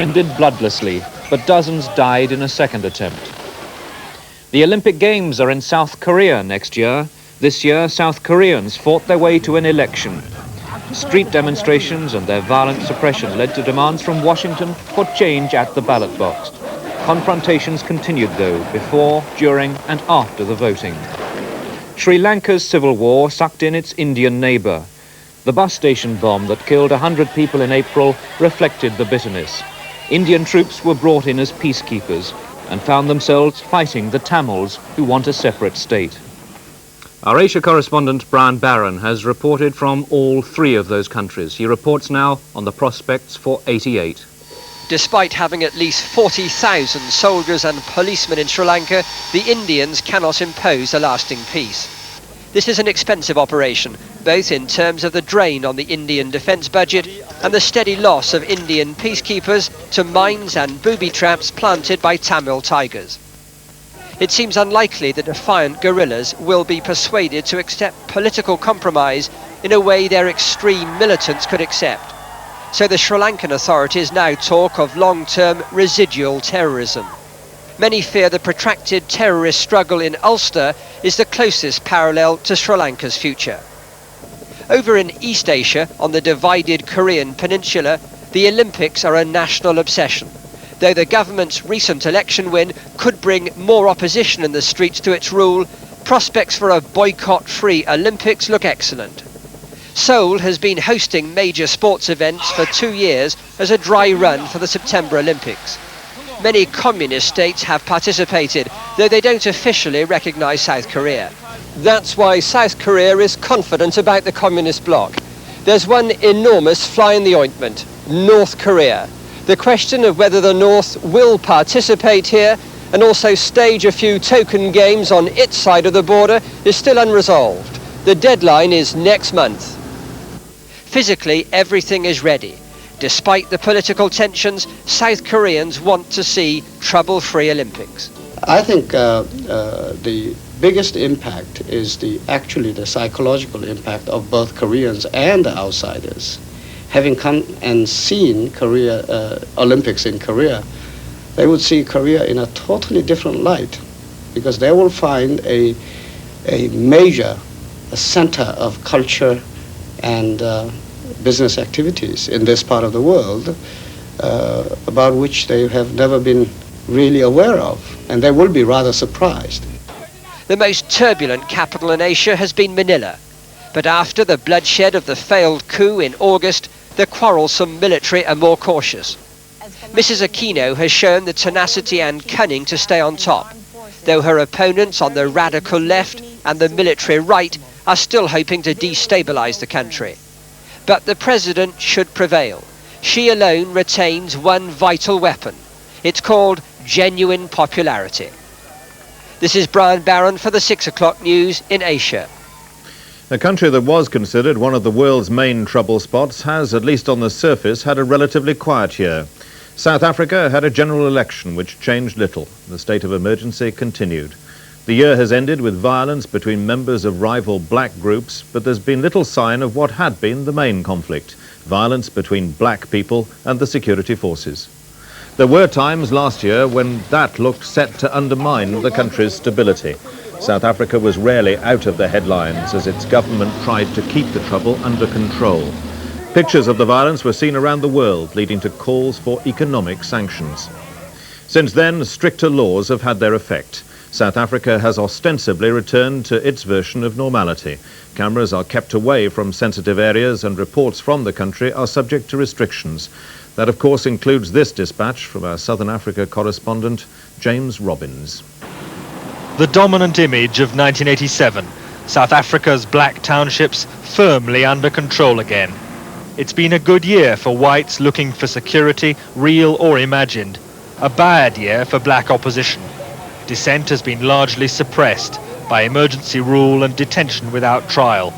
ended bloodlessly, but dozens died in a second attempt. The Olympic Games are in South Korea next year. This year, South Koreans fought their way to an election. Street demonstrations and their violent suppression led to demands from Washington for change at the ballot box. Confrontations continued, though, before, during and after the voting. Sri Lanka's civil war sucked in its Indian neighbour. The bus station bomb that killed 100 people in April reflected the bitterness. Indian troops were brought in as peacekeepers and found themselves fighting the Tamils who want a separate state. Our Asia correspondent Brian Barron has reported from all three of those countries. He reports now on the prospects for 88. Despite having at least 40,000 soldiers and policemen in Sri Lanka, the Indians cannot impose a lasting peace. This is an expensive operation, both in terms of the drain on the Indian defence budget and the steady loss of Indian peacekeepers to mines and booby traps planted by Tamil tigers. It seems unlikely the defiant guerrillas will be persuaded to accept political compromise in a way their extreme militants could accept. So the Sri Lankan authorities now talk of long-term residual terrorism. Many fear the protracted terrorist struggle in Ulster is the closest parallel to Sri Lanka's future. Over in East Asia, on the divided Korean peninsula, the Olympics are a national obsession, though the government's recent election win could bring more opposition in the streets to its rule. Prospects for a boycott-free Olympics look excellent. Seoul has been hosting major sports events for 2 years as a dry run for the September Olympics. Many communist states have participated, though they don't officially recognise South Korea. That's why South Korea is confident about the communist bloc. There's one enormous fly in the ointment: North Korea. The question of whether the North will participate here and also stage a few token games on its side of the border is still unresolved. The deadline is next month. Physically, everything is ready. Despite the political tensions, South Koreans want to see trouble-free Olympics. I think the biggest impact is actually the psychological impact of both Koreans and outsiders. Having come and seen Olympics in Korea, they would see Korea in a totally different light, because they will find a major center of culture and business activities in this part of the world about which they have never been really aware of, and they will be rather surprised. The most turbulent capital in Asia has been Manila, but after the bloodshed of the failed coup in August, the quarrelsome military are more cautious. Mrs. Aquino has shown the tenacity and cunning to stay on top, though her opponents on the radical left and the military right are still hoping to destabilise the country. But the president should prevail. She alone retains one vital weapon. It's called genuine popularity. This is Brian Barron for the 6 o'clock news in Asia. A country that was considered one of the world's main trouble spots has, at least on the surface, had a relatively quiet year. South Africa had a general election which changed little. The state of emergency continued. The year has ended with violence between members of rival black groups, but there's been little sign of what had been the main conflict: violence between black people and the security forces. There were times last year when that looked set to undermine the country's stability. South Africa was rarely out of the headlines as its government tried to keep the trouble under control. Pictures of the violence were seen around the world, leading to calls for economic sanctions. Since then, stricter laws have had their effect. South Africa has ostensibly returned to its version of normality. Cameras are kept away from sensitive areas and reports from the country are subject to restrictions. That, of course, includes this dispatch from our Southern Africa correspondent, James Robbins. The dominant image of 1987, South Africa's black townships firmly under control again. It's been a good year for whites looking for security, real or imagined. A bad year for black opposition. Dissent has been largely suppressed by emergency rule and detention without trial.